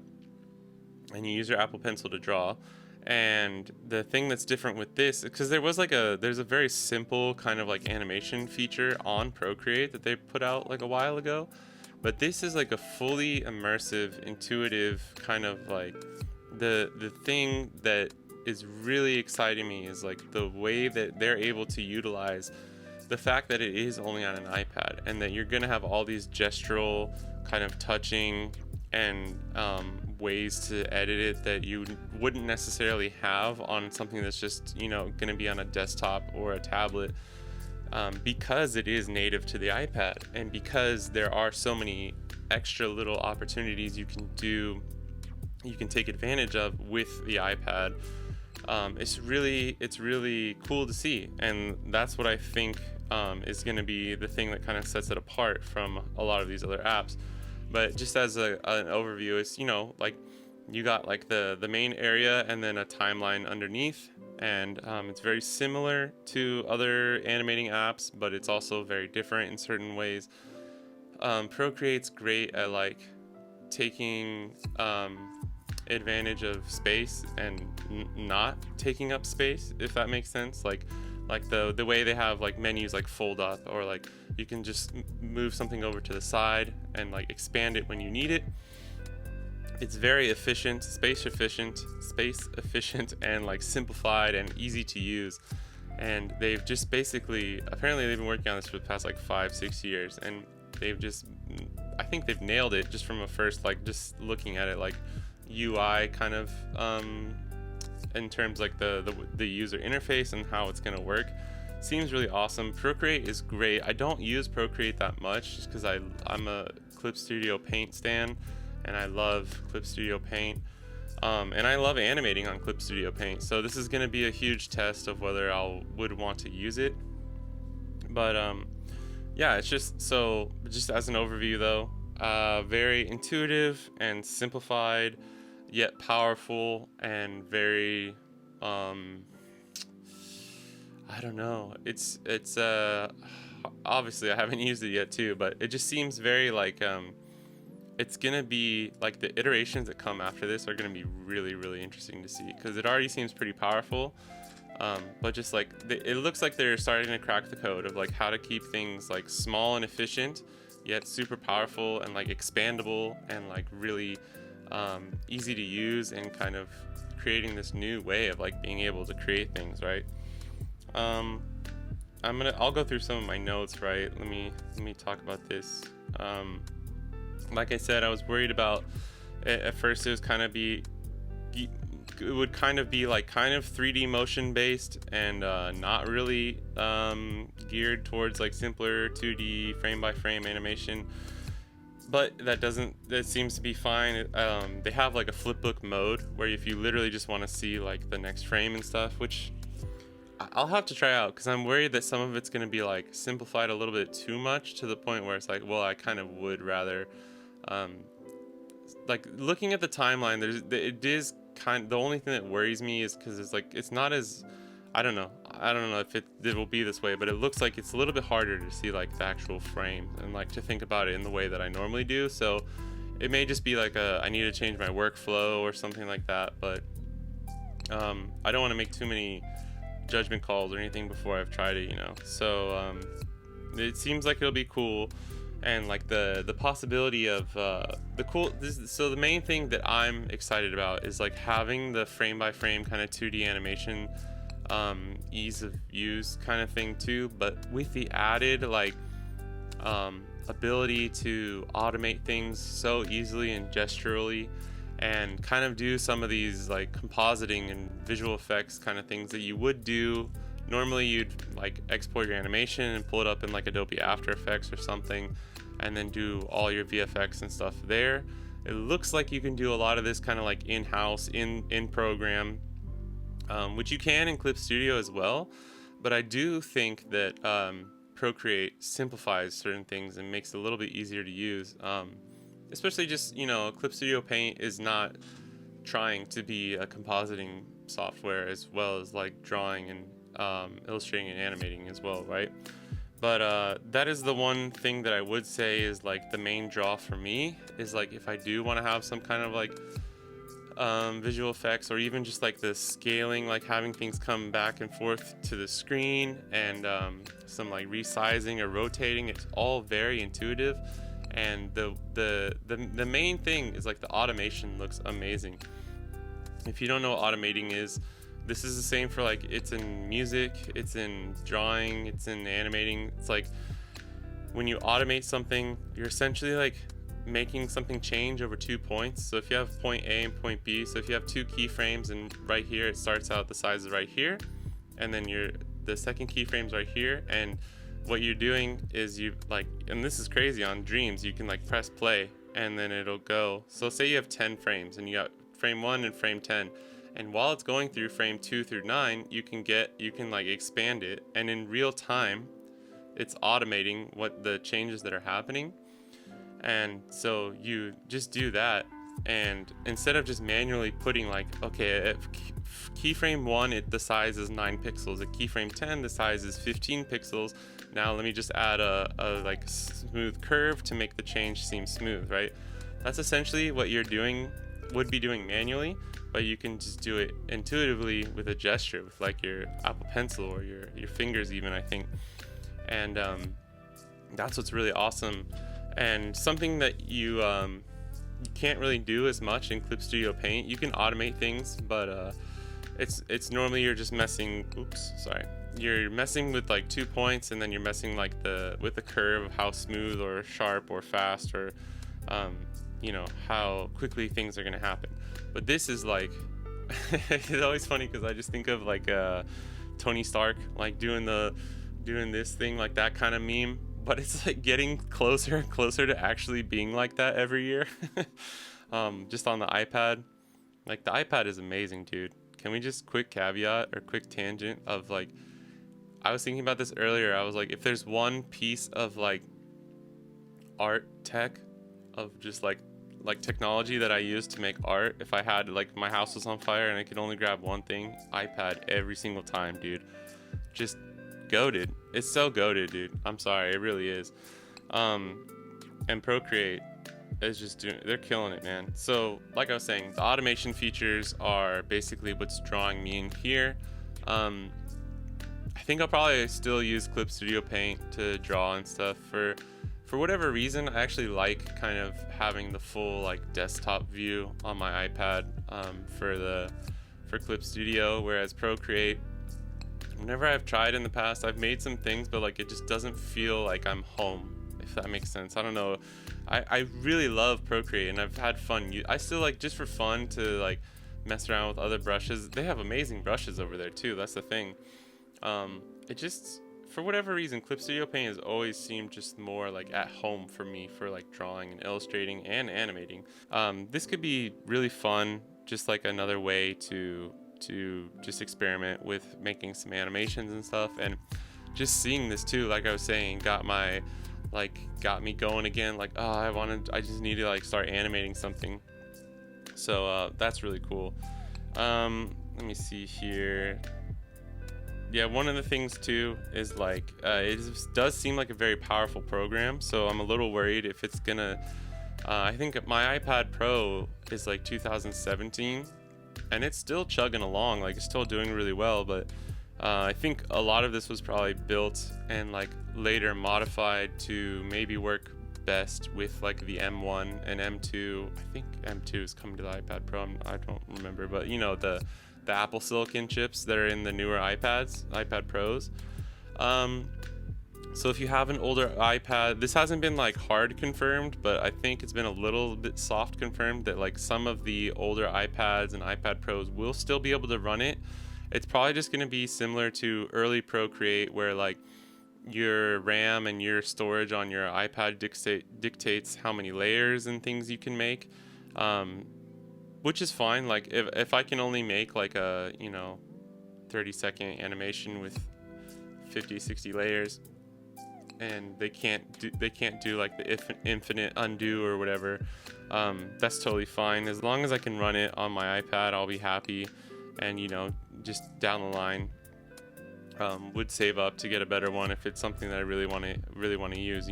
and you use your Apple Pencil to draw. And the thing that's different with this, because there's a very simple kind of like animation feature on Procreate that they put out like a while ago, but this is like a fully immersive, intuitive kind of like the thing that is really exciting me is like the way that they're able to utilize the fact that it is only on an iPad, and that you're gonna have all these gestural kind of touching and ways to edit it that you wouldn't necessarily have on something that's just, you know, going to be on a desktop or a tablet, because it is native to the iPad, and because there are so many extra little opportunities you can take advantage of with the iPad. It's really cool to see, and that's what I think is going to be the thing that kind of sets it apart from a lot of these other apps. But just as an overview, it's, you know, like you got like the main area and then a timeline underneath, and it's very similar to other animating apps, but it's also very different in certain ways. Procreate's great at like taking advantage of space and not taking up space, if that makes sense. Like the way they have like menus like fold up, or like you can just move something over to the side and like expand it when you need it. It's very efficient, space efficient, and like simplified and easy to use. And they've just basically, apparently they've been working on this for the past like 5-6 years, and I think they've nailed it just from a first, like just looking at it, like UI kind of in terms like the user interface and how it's gonna work. Seems really awesome. Procreate is great. I don't use Procreate that much just because I'm a Clip Studio Paint stan, and I love Clip Studio Paint, and I love animating on Clip Studio Paint. So this is gonna be a huge test of whether I would want to use it. But yeah, it's just as an overview though, very intuitive and simplified, yet powerful, and very I don't know. It's obviously I haven't used it yet too, but it just seems very like it's gonna be like the iterations that come after this are gonna be really interesting to see, because it already seems pretty powerful, but just like it looks like they're starting to crack the code of like how to keep things like small and efficient, yet super powerful and like expandable and like really easy to use, and kind of creating this new way of like being able to create things, right? I'll go through some of my notes, right? Let me talk about this. Like I said, I was worried about at first it would kind of be like kind of 3D motion based, and not really geared towards like simpler 2D frame by frame animation. But that seems to be fine. They have like a flipbook mode where if you literally just want to see like the next frame and stuff, which I'll have to try out, because I'm worried that some of it's going to be like simplified a little bit too much, to the point where it's like, well, I kind of would rather like looking at the timeline, the only thing that worries me is because it's like it's not as, I don't know if it will be this way, but it looks like it's a little bit harder to see like the actual frame and like to think about it in the way that I normally do. So it may just be like I need to change my workflow or something like that, but I don't want to make too many judgment calls or anything before I've tried it, you know. So it seems like it'll be cool, and like the possibility of so the main thing that I'm excited about is like having the frame by frame kind of 2D animation, ease of use kind of thing too, but with the added like ability to automate things so easily and gesturally, and kind of do some of these like compositing and visual effects kind of things that you would do normally. You'd like export your animation and pull it up in like Adobe After Effects or something, and then do all your VFX and stuff there. It looks like you can do a lot of this kind of like in-house, in program, which you can in Clip Studio as well. But I do think that Procreate simplifies certain things and makes it a little bit easier to use. Especially just, Clip Studio Paint is not trying to be a compositing software as well as like drawing and illustrating and animating as well, right? But that is the one thing that I would say is like the main draw for me, is like if I do want to have some kind of like visual effects, or even just like the scaling, like having things come back and forth to the screen, and some like resizing or rotating, it's all very intuitive. And the main thing is like the automation looks amazing. If you don't know what automating is, this is the same for like, it's in music, it's in drawing, it's in animating. It's like when you automate something, you're essentially like making something change over 2 points. So if you have point A and point B, so if you have 2 keyframes, and right here it starts out the size is right here, and then the second keyframe's right here, and what you're doing is you like, and this is crazy on Dreams, you can like press play and then it'll go. So say you have 10 frames and you got frame 1 and frame 10, and while it's going through frame 2 through 9, you can like expand it, and in real time it's automating what the changes that are happening. And so you just do that, and instead of just manually putting like, okay, at keyframe 1 the size is 9 pixels, at keyframe 10 the size is 15 pixels, now let me just add a like smooth curve to make the change seem smooth, right? That's essentially what you're doing, would be doing manually, but you can just do it intuitively with a gesture, with like your Apple Pencil or your fingers even, I think. And that's what's really awesome, and something that you can't really do as much in Clip Studio Paint. You can automate things, but it's normally you're just messing, you're messing with like 2 points, and then you're messing like with the curve of how smooth or sharp or fast, or how quickly things are gonna happen. But this is like it's always funny because I just think of like Tony Stark like doing this thing, like that kind of meme, but it's like getting closer and closer to actually being like that every year. Just on the iPad, like the iPad is amazing, dude. Can we just quick caveat or quick tangent of like, I was thinking about this earlier. I was like, if there's one piece of like art tech, of just like technology that I use to make art, if I had like my house was on fire and I could only grab one thing, iPad every single time, dude. Just goated. It's so goated, dude. I'm sorry, it really is. And Procreate is just they're killing it, man. So like I was saying, the automation features are basically what's drawing me in here. I think I'll probably still use Clip Studio Paint to draw and stuff. For whatever reason, I actually like kind of having the full like desktop view on my iPad for Clip Studio, whereas Procreate, whenever I've tried in the past, I've made some things, but like it just doesn't feel like I'm home, if that makes sense. I don't know. I really love Procreate, and I've had fun. I still like, just for fun, to like mess around with other brushes. They have amazing brushes over there too. That's the thing. It just, for whatever reason, Clip Studio Paint has always seemed just more like at home for me for like drawing and illustrating and animating. This could be really fun, just like another way to just experiment with making some animations and stuff. And just seeing this too, like I was saying, got me going again. Like, oh, I just need to like start animating something. So that's really cool. Let me see here. Yeah, one of the things too is like it does seem like a very powerful program, so I'm a little worried if it's gonna I think my iPad Pro is like 2017, and it's still chugging along, like it's still doing really well, but I think a lot of this was probably built and like later modified to maybe work best with like the M1 and M2. I think M2 is coming to the iPad Pro, I don't remember, but the Apple Silicon chips that are in the newer iPad Pros. So if you have an older iPad, this hasn't been like hard confirmed, but I think it's been a little bit soft confirmed that like some of the older iPads and iPad Pros will still be able to run it. It's probably just going to be similar to early Procreate, where like your RAM and your storage on your iPad dictates how many layers and things you can make, um, which is fine. Like if I can only make like a 30-second animation with 50-60 layers, and they can't do like the infinite undo or whatever, that's totally fine. As long as I can run it on my iPad, I'll be happy. And just down the line, would save up to get a better one if it's something that I really want to use,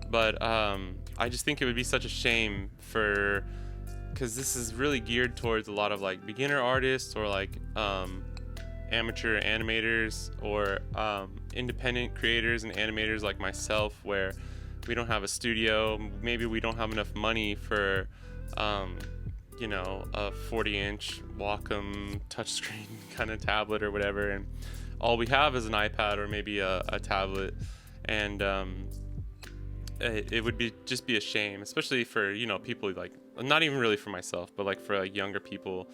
But I just think it would be such a shame because this is really geared towards a lot of like beginner artists, or like amateur animators, or independent creators and animators like myself, where we don't have a studio. Maybe we don't have enough money for a 40-inch Wacom touchscreen kind of tablet or whatever, and all we have is an iPad or maybe a tablet. And it would just be a shame, especially for people like, not even really for myself, but like for like younger people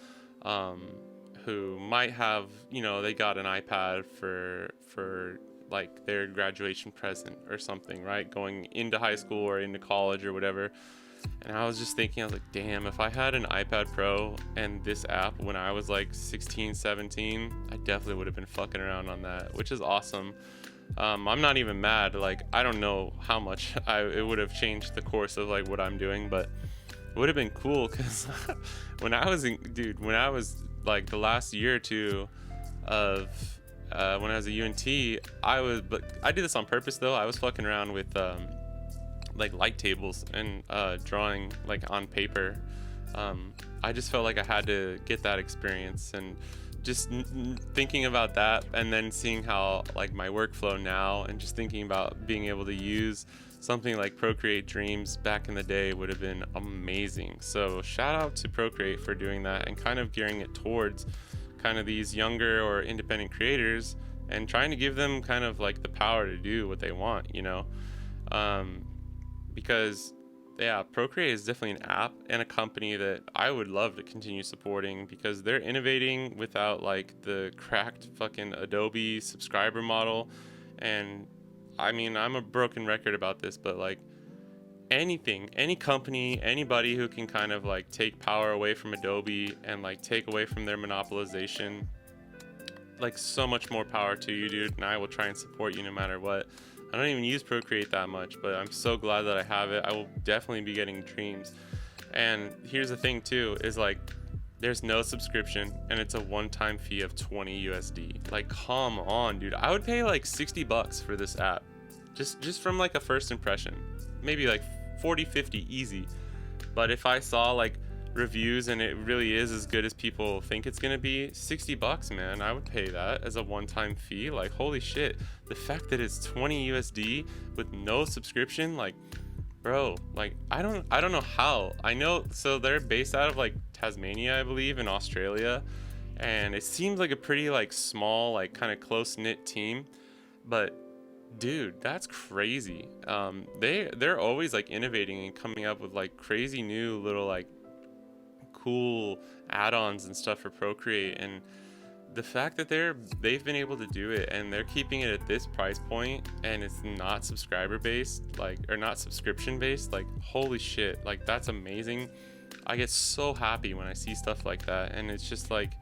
who might have, they got an iPad for like their graduation present or something, right? Going into high school or into college or whatever. And I was just thinking, I was like, damn, if I had an iPad Pro and this app when I was like 16, 17, I definitely would have been fucking around on that, which is awesome. I'm not even mad. Like, I don't know how much it would have changed the course of like what I'm doing, but it would have been cool, because when I was like the last year or two of when I was at UNT, I did this on purpose though. I was fucking around with like light tables and drawing like on paper. I just felt like I had to get that experience, and just thinking about that, and then seeing how like my workflow now, and just thinking about being able to use something like Procreate Dreams back in the day would have been amazing. So shout out to Procreate for doing that and kind of gearing it towards kind of these younger or independent creators, and trying to give them kind of like the power to do what they want, because Procreate is definitely an app and a company that I would love to continue supporting, because they're innovating without like the cracked fucking Adobe subscriber model. And I mean, I'm a broken record about this, but like any company, anybody who can kind of like take power away from Adobe and like take away from their monopolization, like so much more power to you, dude. And I will try and support you no matter what. I don't even use Procreate that much, but I'm so glad that I have it. I will definitely be getting Dreams. And here's the thing too, is like there's no subscription, and it's a one-time fee of 20 USD. Like, come on, dude. I would pay like $60 for this app. Just from like a first impression. Maybe like 40, 50 easy. But if I saw like reviews and it really is as good as people think it's gonna be, $60, man, I would pay that as a one-time fee. Like, holy shit, the fact that it's 20 USD with no subscription, like, bro, like I don't know how. I know, so they're based out of like Tasmania, I believe, in Australia, and it seems like a pretty like small, like kind of close-knit team, but dude, that's crazy. They're always like innovating and coming up with like crazy new little like cool add-ons and stuff for Procreate, and the fact that they've been able to do it, and they're keeping it at this price point, and it's not subscriber based, like, or not subscription based, like, holy shit, like, that's amazing. I get so happy when I see stuff like that, and it's just like,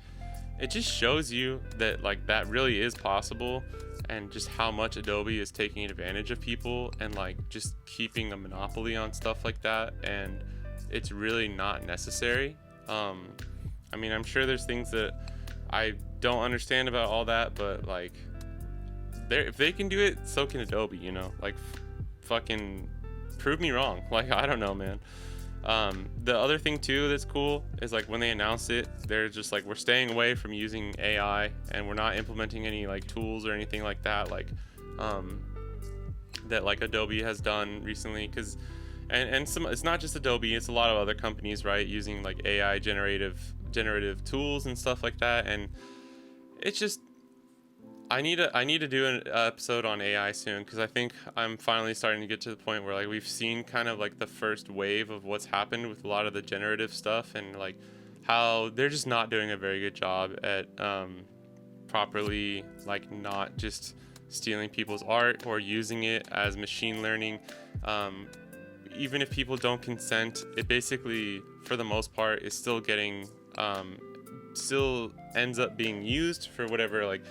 it just shows you that like that really is possible, and just how much Adobe is taking advantage of people and like just keeping a monopoly on stuff like that, and it's really not necessary. I mean, I'm sure there's things that I don't understand about all that, but like, if they can do it, so can Adobe, like, fucking prove me wrong. Like, I don't know, man. The other thing too that's cool is like when they announced it, they're just like, we're staying away from using AI, and we're not implementing any like tools or anything like that, like that like Adobe has done recently, because and some, it's not just Adobe, it's a lot of other companies, right, using like AI generative tools and stuff like that. And it's just, I need to do an episode on AI soon, because I think I'm finally starting to get to the point where like we've seen kind of like the first wave of what's happened with a lot of the generative stuff, and like how they're just not doing a very good job at properly like not just stealing people's art or using it as machine learning. Even if people don't consent, it basically for the most part is still getting still ends up being used for whatever like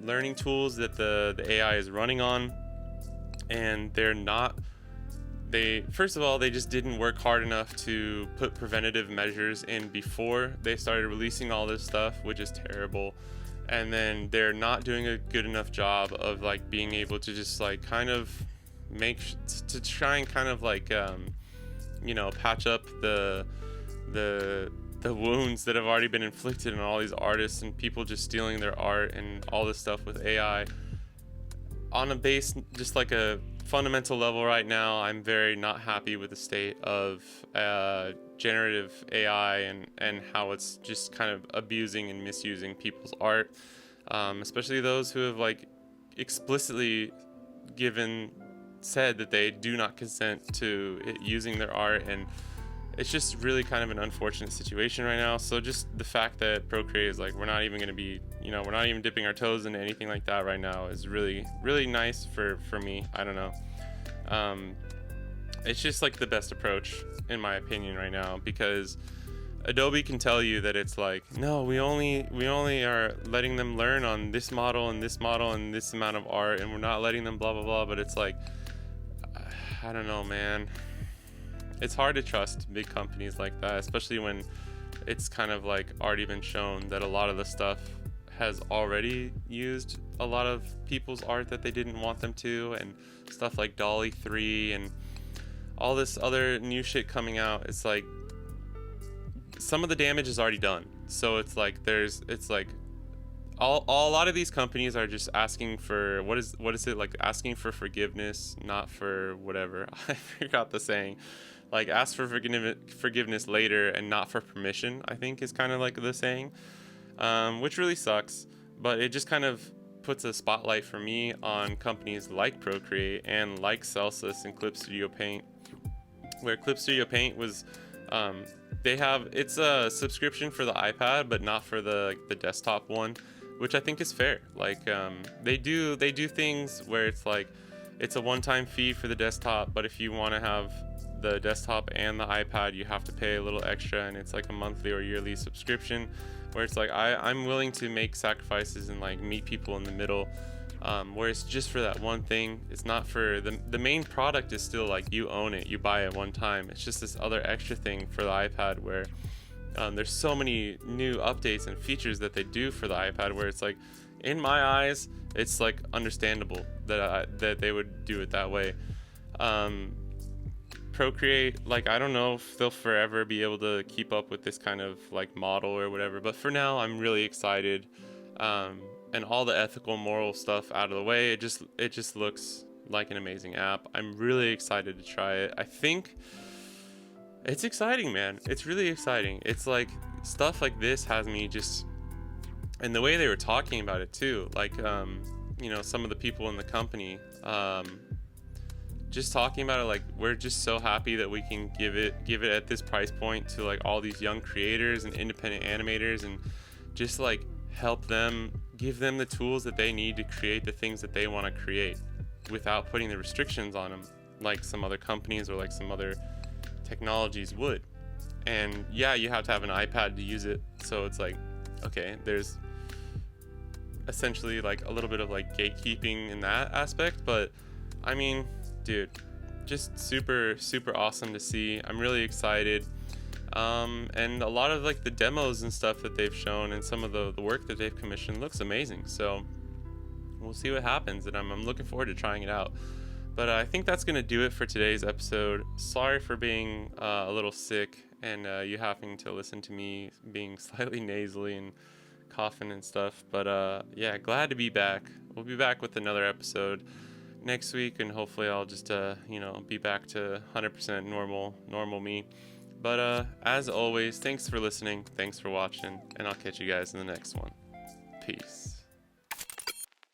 learning tools that the AI is running on. And they first of all, they just didn't work hard enough to put preventative measures in before they started releasing all this stuff, which is terrible. And then they're not doing a good enough job of like being able to just like kind of to try and kind of like patch up the wounds that have already been inflicted on all these artists and people just stealing their art and all this stuff with AI. On a base, just like a fundamental level right now, I'm very not happy with the state of generative AI and how it's just kind of abusing and misusing people's art, especially those who have like explicitly said that they do not consent to it using their art. And it's just really kind of an unfortunate situation right now. So just the fact that Procreate is like, we're not even going to be, we're not even dipping our toes into anything like that right now is really, really nice for me. I don't know. It's just like the best approach in my opinion right now, because Adobe can tell you that it's like, no, we only are letting them learn on this model and this model and this amount of art, and we're not letting them blah, blah, blah. But it's like, I don't know, man. It's hard to trust big companies like that, especially when it's kind of like already been shown that a lot of the stuff has already used a lot of people's art that they didn't want them to, and stuff like Dolly 3 and all this other new shit coming out. It's like some of the damage is already done. So it's like a lot of these companies are just asking for what is it like, asking for forgiveness, not for whatever. I forgot the saying. Like, ask for forgiveness later and not for permission, I think is kind of like the saying, which really sucks. But it just kind of puts a spotlight for me on companies like Procreate and like Celsius and Clip Studio Paint, where Clip Studio Paint was, it's a subscription for the iPad, but not for the desktop one, which I think is fair. Like, they do things where it's like, it's a one-time fee for the desktop, but if you want to have the desktop and the iPad, you have to pay a little extra, and it's like a monthly or yearly subscription, where it's like I'm willing to make sacrifices and like meet people in the middle, where it's just for that one thing. It's not for the main product is still like you own it, you buy it one time. It's just this other extra thing for the iPad where there's so many new updates and features that they do for the iPad, where it's like, in my eyes, it's like understandable that they would do it that way. Procreate, like, I don't know if they'll forever be able to keep up with this kind of like model or whatever, but for now I'm really excited, and all the ethical moral stuff out of the way, it just looks like an amazing app. I'm really excited to try it. I think it's exciting, man. It's really exciting. It's like stuff like this has me just, and the way they were talking about it too, like some of the people in the company, just talking about it, like, we're just so happy that we can give it at this price point to like all these young creators and independent animators, and just like help them, give them the tools that they need to create the things that they want to create without putting the restrictions on them like some other companies or like some other technologies would. And yeah, you have to have an iPad to use it, so it's like, okay, there's essentially like a little bit of like gatekeeping in that aspect, but I mean, dude, just super awesome to see. I'm really excited, and a lot of like the demos and stuff that they've shown and some of the work that they've commissioned looks amazing. So we'll see what happens, and I'm looking forward to trying it out. But I think that's gonna do it for today's episode. Sorry for being a little sick and you having to listen to me being slightly nasally and coughing and stuff, but yeah, glad to be back. We'll be back with another episode next week, and hopefully I'll just be back to 100% normal me. But as always, thanks for listening, thanks for watching, and I'll catch you guys in the next one. Peace.